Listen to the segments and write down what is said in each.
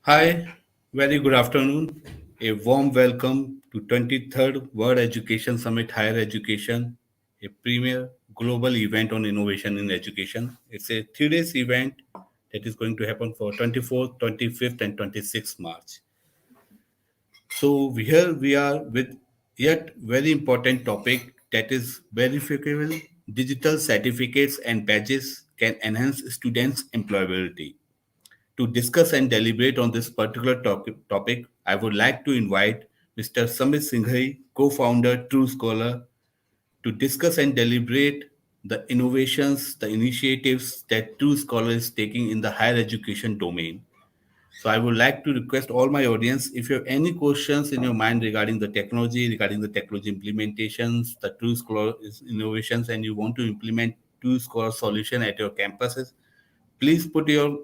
Hi, very good afternoon. A warm welcome to 23rd World Education Summit Higher Education, a premier global event on innovation in education. It's a 3 days event that is going to happen for 24th, 25th, and 26th March. So here we are with yet very important topic, that is verifiable digital certificates and badges can enhance students' employability. To discuss and deliberate on this particular topic, I would like to invite Mr. Samit Singhai, co-founder TruScholar, to discuss and deliberate the innovations, the initiatives that TruScholar is taking in the higher education domain. So I would like to request all my audience, if you have any questions in your mind regarding the technology implementations, the TruScholar innovations, and you want to implement TruScholar solution at your campuses, please put your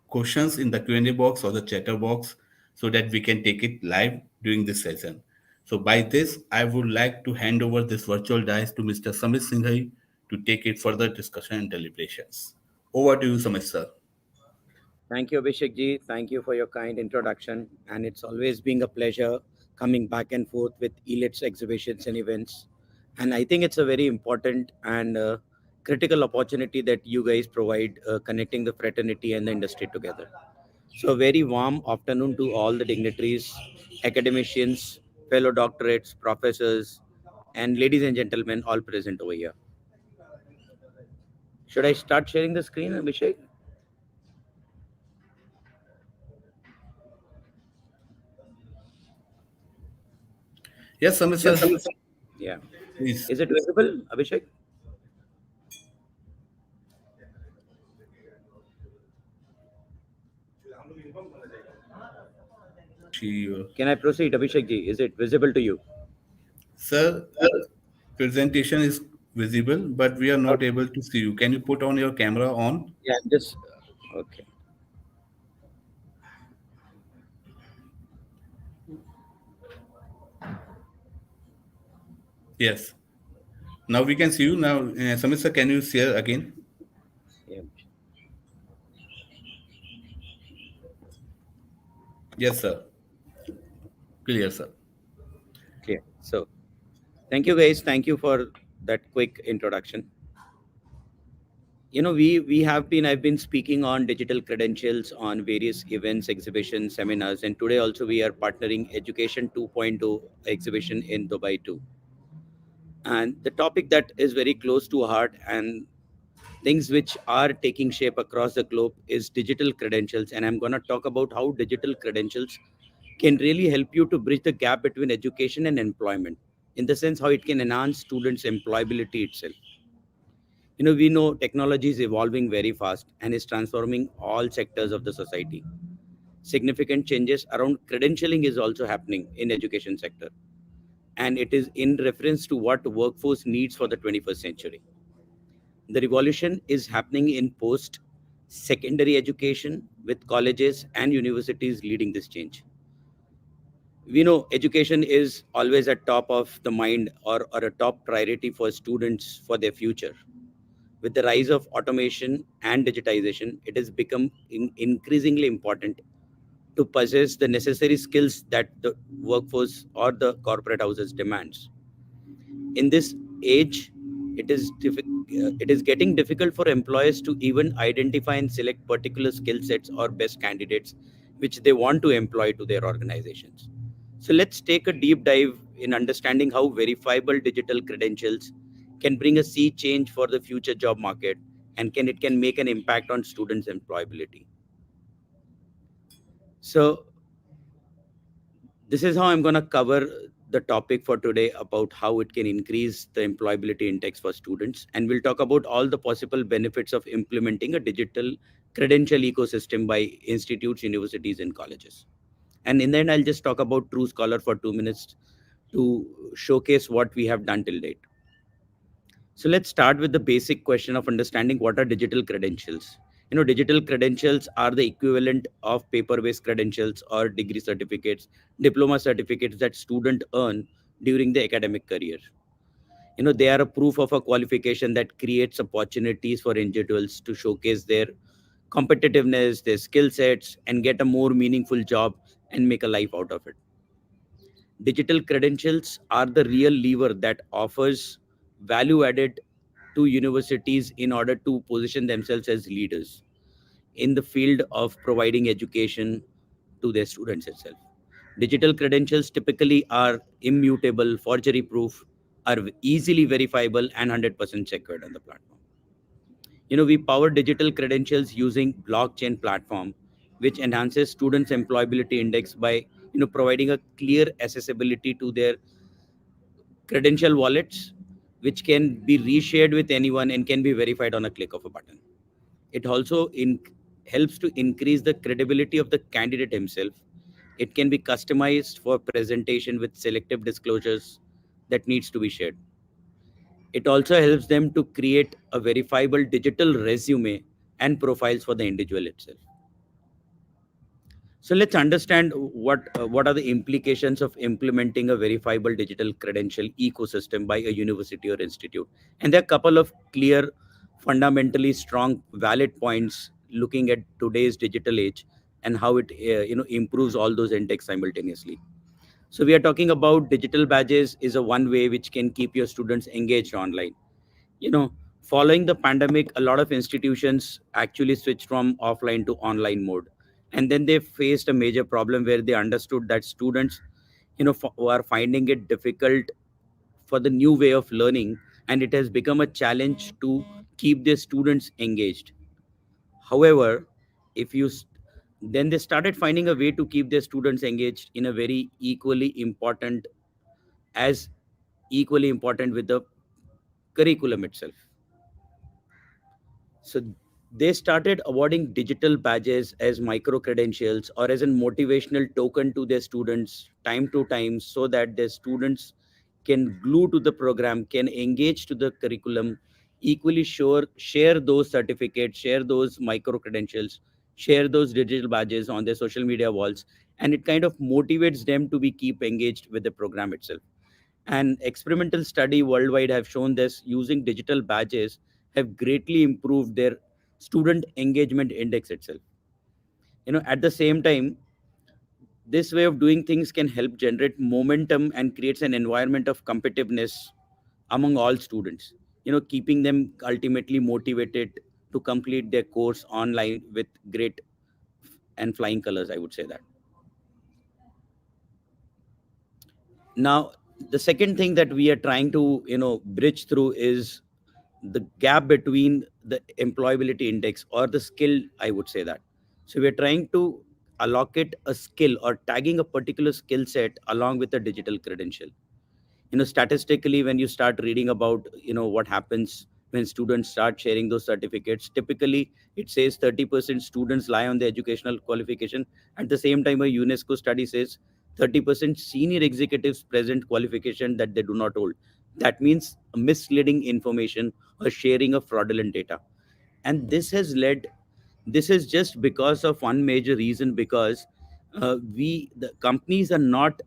questions in the Q&A box or the chatter box so that we can take it live during this session. So by this, I would like to hand over this virtual dice to Mr. Samit Singhai to take it further discussion and deliberations. Over to you, Samit sir. Thank you, Abhishek ji. Thank you for your kind introduction. And it's always been a pleasure coming back and forth with Elets exhibitions and events. And I think it's a very important and critical opportunity that you guys provide, connecting the fraternity and the industry together. So, a very warm afternoon to all the dignitaries, academicians, fellow doctorates, professors, and ladies and gentlemen, all present over here. Should I start sharing the screen, Abhishek? Yes, Samit sir, Yeah. please. Is it visible, Abhishek? Can I proceed, Abhishek ji? Is it visible to you? Sir, presentation is visible, but we are not Okay. able to see you. Can you put on your camera on? Yeah, just okay. Yes. Now we can see you. Now, Samit sir, can you share again? Yeah. Yes, sir. Clear, sir. Clear. So, thank you guys. Thank you for that quick introduction. We have been I've been speaking on digital credentials on various events, exhibitions, seminars, and today also we are partnering Education 2.0 exhibition in Dubai too. And the topic that is very close to heart and things which are taking shape across the globe is digital credentials, and I'm going to talk about how digital credentials can really help you to bridge the gap between education and employment, in the sense how it can enhance students employability itself. We know technology is evolving very fast and is transforming all sectors of the society. Significant changes around credentialing is also happening in education sector, and it is in reference to what workforce needs for the 21st century. The revolution is happening in post secondary education, with colleges and universities leading this change. We know education is always at top of the mind, or a top priority for students for their future. With the rise of automation and digitization, it has become increasingly important to possess the necessary skills that the workforce or the corporate houses demands. In this age, it is getting difficult for employers to even identify and select particular skill sets or best candidates which they want to employ to their organizations. So let's take a deep dive in understanding how verifiable digital credentials can bring a sea change for the future job market, and can make an impact on students' employability. So this is how I'm going to cover the topic for today about how it can increase the employability index for students. And we'll talk about all the possible benefits of implementing a digital credential ecosystem by institutes, universities, and colleges. And in the end, I'll just talk about TruScholar for 2 minutes to showcase what we have done till date. So let's start with the basic question of understanding what are digital credentials. Digital credentials are the equivalent of paper-based credentials or degree certificates, diploma certificates that students earn during the academic career. They are a proof of a qualification that creates opportunities for individuals to showcase their competitiveness, their skill sets, and get a more meaningful job and make a life out of it. Digital credentials are the real lever that offers value added to universities in order to position themselves as leaders in the field of providing education to their students itself. Digital credentials typically are immutable, forgery proof, are easily verifiable, and 100% secured on the platform. We power digital credentials using blockchain platform, which enhances students' employability index by providing a clear accessibility to their credential wallets, which can be reshared with anyone and can be verified on a click of a button. It also helps to increase the credibility of the candidate himself. It can be customized for presentation with selective disclosures that needs to be shared. It also helps them to create a verifiable digital resume and profiles for the individual itself. So let's understand what are the implications of implementing a verifiable digital credential ecosystem by a university or institute. And there are a couple of clear, fundamentally strong, valid points looking at today's digital age and how it improves all those index simultaneously. So we are talking about digital badges is a one way which can keep your students engaged online. you know Following the pandemic, a lot of institutions actually switched from offline to online mode, and then they faced a major problem where they understood that students who are finding it difficult for the new way of learning, and it has become a challenge to keep their students engaged. However, if you st- then they started finding a way to keep their students engaged in a very as equally important with the curriculum itself. So they started awarding digital badges as micro credentials or as a motivational token to their students time to time, so that their students can glue to the program, can engage to the curriculum, equally share those certificates, share those micro credentials, share those digital badges on their social media walls, and it kind of motivates them to be keep engaged with the program itself. An experimental study worldwide have shown this using digital badges have greatly improved their student engagement index itself. At the same time, this way of doing things can help generate momentum and creates an environment of competitiveness among all students, keeping them ultimately motivated to complete their course online with great and flying colors, I would say that. Now, the second thing that we are trying to bridge through is the gap between the employability index or the skill, I would say that. So we're trying to allocate a skill or tagging a particular skill set along with a digital credential. Statistically, when you start reading about what happens when students start sharing those certificates, typically it says 30% students lie on the educational qualification. At the same time, a UNESCO study says 30% senior executives present qualification that they do not hold. That means misleading information or sharing of fraudulent data. And this is just because of one major reason, because we the companies are not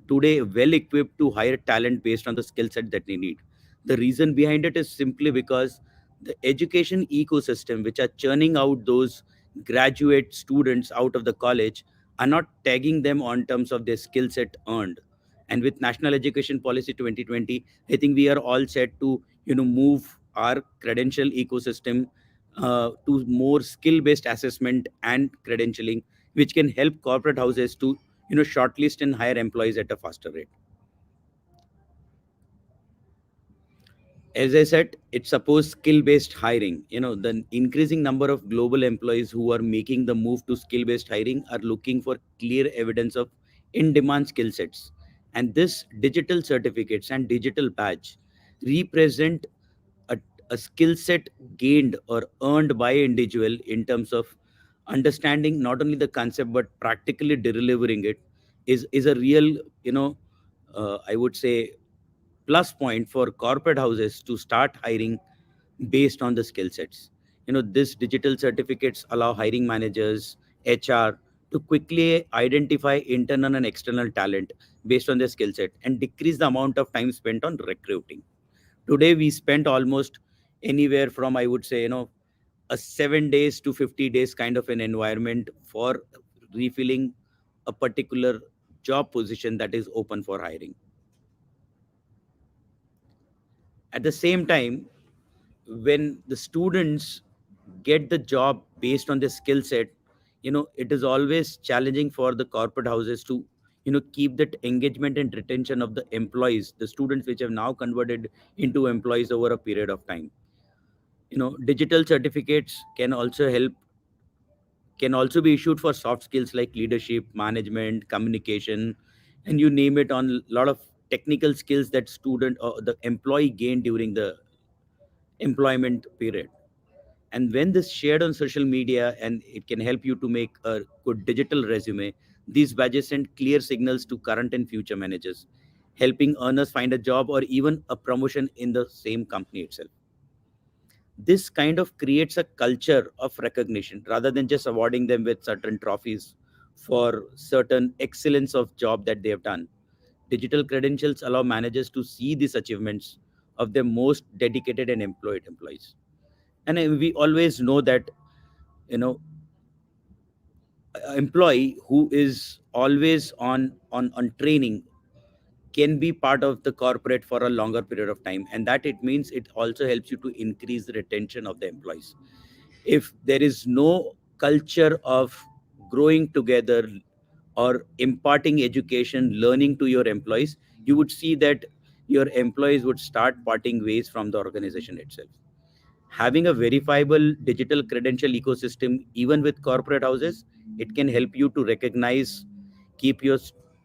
today well equipped to hire talent based on the skill set that they need. The reason behind it is simply because the education ecosystem which are churning out those graduate students out of the college are not tagging them on terms of their skill set earned. And with national education policy 2020, I think we are all set to move our credential ecosystem to more skill based assessment and credentialing, which can help corporate houses to shortlist and hire employees at a faster rate. As I said, it's suppose skill based hiring. The increasing number of global employees who are making the move to skill based hiring are looking for clear evidence of in demand skill sets. And this digital certificates and digital badge represent a, a skill set gained or earned by individual in terms of understanding not only the concept but practically delivering it is a real, I would say, plus point for corporate houses to start hiring based on the skill sets. This digital certificates allow hiring managers, HR, to quickly identify internal and external talent based on their skill set and decrease the amount of time spent on recruiting. Today, we spent almost anywhere from, I would say, a 7 days to 50 days kind of an environment for refilling a particular job position that is open for hiring. At the same time, when the students get the job based on their skill set, it is always challenging for the corporate houses to keep that engagement and retention of the employees, the students which have now converted into employees over a period of time. Digital certificates can also be issued for soft skills like leadership, management, communication, and you name it, on a lot of technical skills that student or the employee gained during the employment period. And when this shared on social media, and it can help you to make a good digital resume, these badges send clear signals to current and future managers, helping earners find a job or even a promotion in the same company itself. This kind of creates a culture of recognition rather than just awarding them with certain trophies for certain excellence of job that they have done. Digital credentials allow managers to see these achievements of their most dedicated and employed employees. And we always know that, you know employee who is always on training can be part of the corporate for a longer period of time, and that it means it also helps you to increase the retention of the employees. If there is no culture of growing together or imparting education learning to your employees, you would see that your employees would start parting ways from the organization itself. Having a verifiable digital credential ecosystem, even with corporate houses, it can help you to recognize, keep your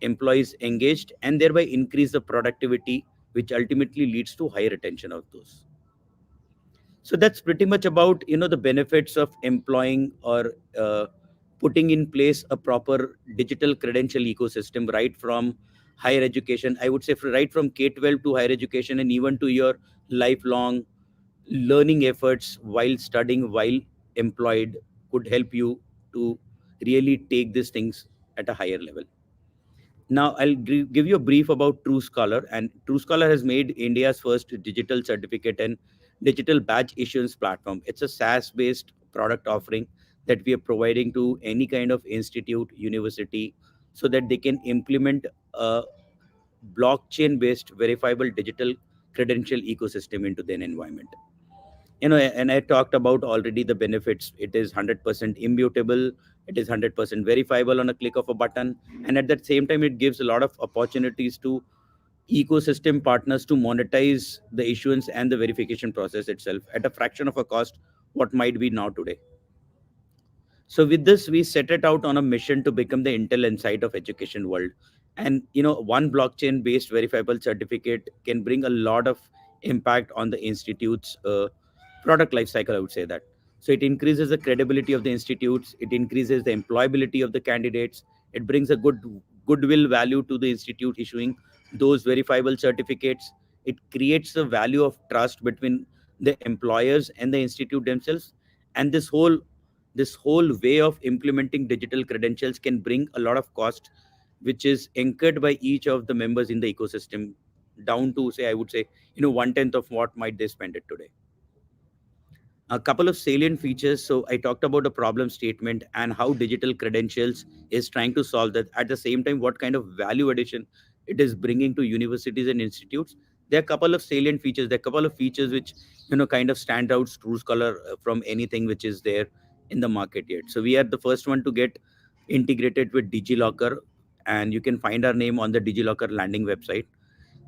employees engaged, and thereby increase the productivity, which ultimately leads to higher retention of those. So that's pretty much about the benefits of employing or putting in place a proper digital credential ecosystem right from higher education. I would say right from K-12 to higher education, and even to your lifelong learning efforts while studying, while employed, could help you to really take these things at a higher level. Now, I'll give you a brief about TruScholar. And TruScholar has made India's first digital certificate and digital badge issuance platform. It's a SaaS-based product offering that we are providing to any kind of institute, university, so that they can implement a blockchain-based verifiable digital credential ecosystem into their environment. And I talked about already the benefits. It is 100% immutable, it is 100% verifiable on a click of a button, and at that same time it gives a lot of opportunities to ecosystem partners to monetize the issuance and the verification process itself at a fraction of a cost what might be now today. So with this, we set it out on a mission to become the Intel Insight of education world. And one blockchain-based verifiable certificate can bring a lot of impact on the institute's product lifecycle. I would say that. So it increases the credibility of the institutes. It increases the employability of the candidates. It brings a goodwill value to the institute issuing those verifiable certificates. It creates a value of trust between the employers and the institute themselves. And this whole way of implementing digital credentials can bring a lot of cost, which is incurred by each of the members in the ecosystem, down to, say, I would say, one tenth of what might they spend it today. A couple of salient features. So I talked about a problem statement and how digital credentials is trying to solve that. At the same time, what kind of value addition it is bringing to universities and institutes. There are a couple of salient features. There are a couple of features which kind of stand out TruScholar from anything which is there in the market yet. So we are the first one to get integrated with DigiLocker, and you can find our name on the DigiLocker landing website.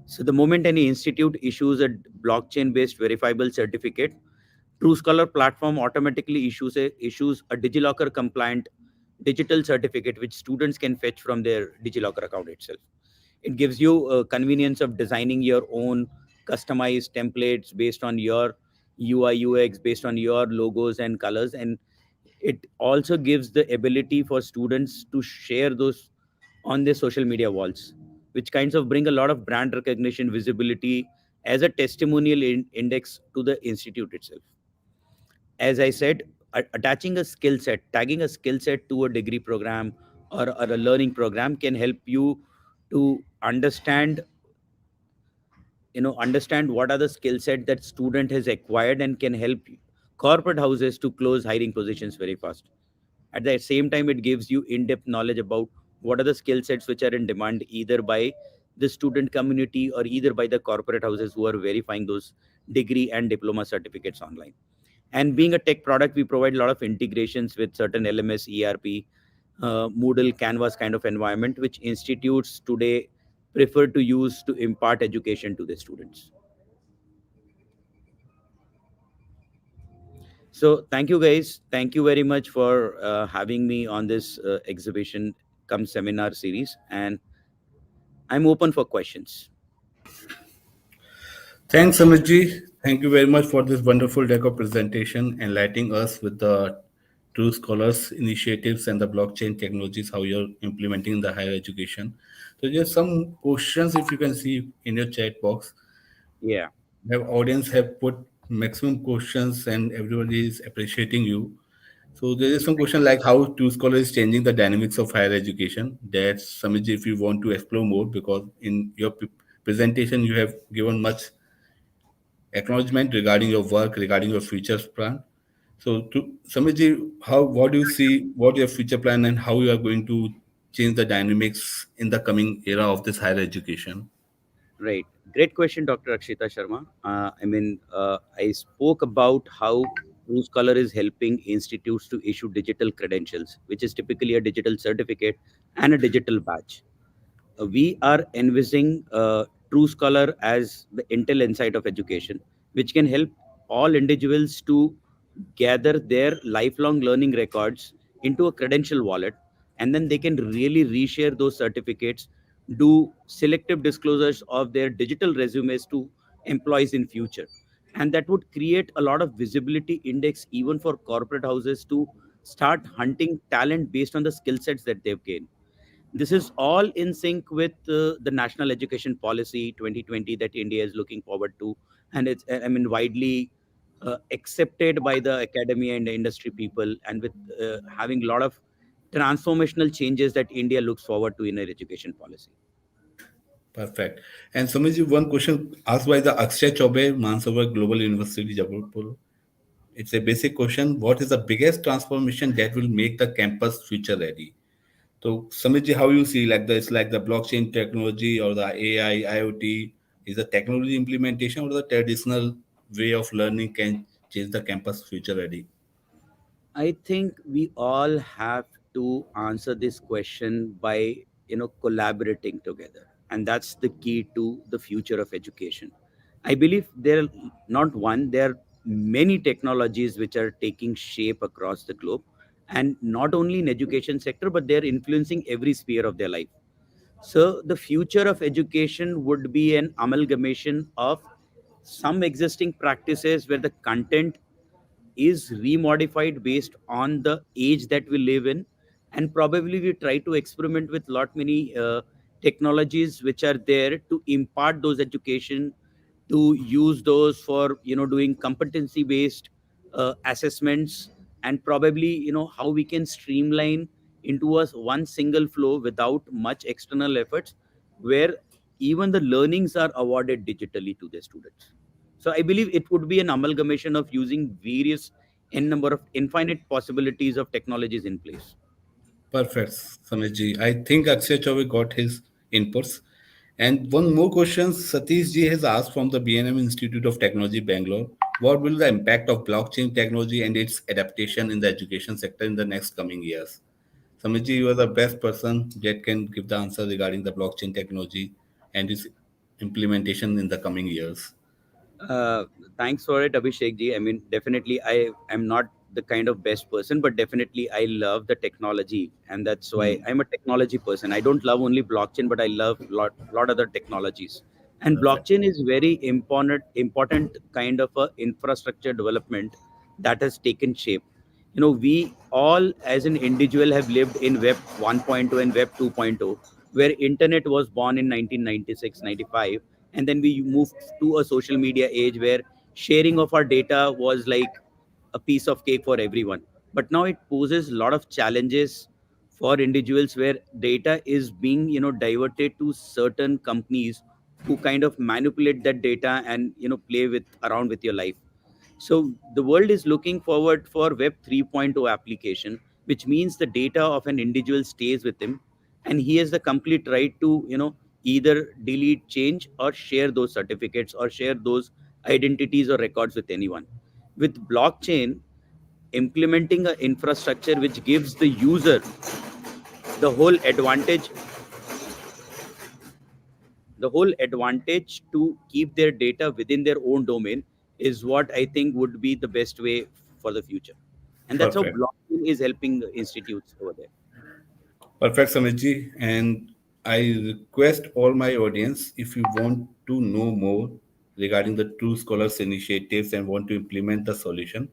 So the moment any institute issues a blockchain-based verifiable certificate, TruScholar platform automatically issues a DigiLocker compliant digital certificate which students can fetch from their DigiLocker account itself. It gives you a convenience of designing your own customized templates based on your UI UX, based on your logos and colors, and it also gives the ability for students to share those on their social media walls, which kinds of bring a lot of brand recognition, visibility as a testimonial index to the institute itself. As I said, attaching a skill set, tagging a skill set to a degree program or a learning program can help you to understand what are the skill set that student has acquired and can help corporate houses to close hiring positions very fast. At the same time, it gives you in-depth knowledge about what are the skill sets which are in demand either by the student community or either by the corporate houses who are verifying those degree and diploma certificates online. And being a tech product, we provide a lot of integrations with certain LMS, ERP, Moodle, Canvas kind of environment, which institutes today prefer to use to impart education to the students. So thank you guys. Thank you very much for having me on this exhibition come seminar series, and I'm open for questions. Thanks, Samitji. Thank you very much for this wonderful deck of presentation, enlightening us with the True Scholars initiatives and the blockchain technologies, how you're implementing in the higher education. So just some questions, if you can see in your chat box. Yeah, The audience have put maximum questions and everybody is appreciating you. So there is some question like how TruScholar is changing the dynamics of higher education. That's Samitji, if you want to explore more, because in your presentation you have given much acknowledgement regarding your work, regarding your future plan. So, to Samitji, how what do you see, what your future plan, and how you are going to change the dynamics in the coming era of this higher education? right. Great question, Dr. Akshita Sharma. I spoke about how TrueScholar is helping institutes to issue digital credentials, which is typically a digital certificate and a digital badge. We are envisaging TrueScholar as the Intel Insight of education, which can help all individuals to gather their lifelong learning records into a credential wallet, and then they can really reshare those certificates, do selective disclosures of their digital resumes to employees in future, and that would create a lot of visibility index even for corporate houses to start hunting talent based on the skill sets that they've gained. This is all in sync with the national education policy 2020 that India is looking forward to, and it's widely accepted by the academy and the industry people, and with having a lot of transformational changes that India looks forward to in her education policy. Perfect. And Samitji, one question asked by the Akshay Chaubey, Mansavar Global University, Jabalpur. It's a basic question. What is the biggest transformation that will make the campus future ready? So, Samitji, how you see like it's like the blockchain technology or the AI, IoT, is the technology implementation or the traditional way of learning can change the campus future ready? I think we all have to answer this question by collaborating together, and that's the key to the future of education. I believe there are not one, there are many technologies which are taking shape across the globe, and not only in education sector, but they're influencing every sphere of their life. So the future of education would be an amalgamation of some existing practices where the content is remodified based on the age that we live in, and probably we try to experiment with lot many technologies which are there to impart those education, to use those for doing competency based assessments, and probably how we can streamline into a one single flow without much external efforts, where even the learnings are awarded digitally to the students. So I believe it would be an amalgamation of using various n number of infinite possibilities of technologies in place. Perfect, Samijji. I think Akshay Chaubey got his inputs. And one more question Satish ji has asked from the BNM Institute of Technology, Bangalore. What will the impact of blockchain technology and its adaptation in the education sector in the next coming years? Samitji, you are the best person that can give the answer regarding the blockchain technology and its implementation in the coming years. Uh, Thanks for it, Abhishek ji. I mean, definitely, I am not the kind of best person, but definitely, I love the technology, and that's why Hmm. I'm a technology person. I don't love only blockchain, but I love lot other technologies. And Perfect. blockchain is very important kind of a infrastructure development that has taken shape. We all as an individual have lived in Web 1.0 and Web 2.0, where internet was born in 1996, 95, and then we moved to a social media age where sharing of our data was like a piece of cake for everyone. But now it poses a lot of challenges for individuals where data is being diverted to certain companies who kind of manipulate that data and play with around with your life. So the world is looking forward for Web 3.0 application, which means the data of an individual stays with him, and he has the complete right to either delete, change, or share those certificates or share those identities or records with anyone. With blockchain, implementing an infrastructure which gives the user the whole advantage to keep their data within their own domain is what I think would be the best way for the future. And that's how Perfect. blockchain is helping institutes over there. Perfect, Samitji. And I request all my audience, if you want to know more regarding the True Scholars initiatives and want to implement the solution,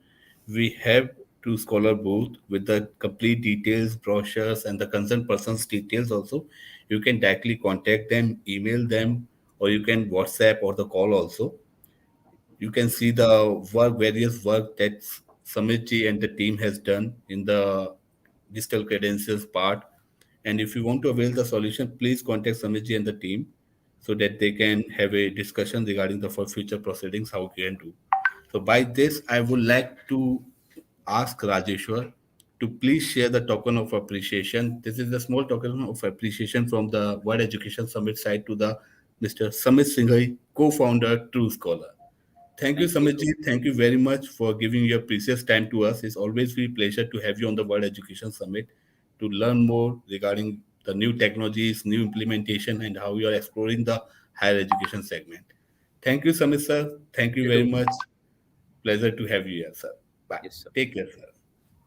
we have True Scholar booth with the complete details, brochures, and the concerned person's details also. You can directly contact them, email them, or you can WhatsApp or the call also. You can see the various work that Samitji and the team has done in the digital credentials part. And if you want to avail the solution, please contact Samitji and the team so that they can have a discussion regarding the for future proceedings, how we can do. So by this, I would like to ask Rajeshwar to please share the token of appreciation. This is the small token of appreciation from the World Education Summit side to the Mr. Samit Singhai, co-founder, True Scholar. Thank you, Thank you. Samitji. Thank you very much for giving your precious time to us. It's always a pleasure to have you on the World Education Summit to learn more regarding the new technologies, new implementation, and how you are exploring the higher education segment. Thank you, Samit sir. Thank you You very too. much. Pleasure to have you here, sir. Bye. Yes, sir. Take care, sir.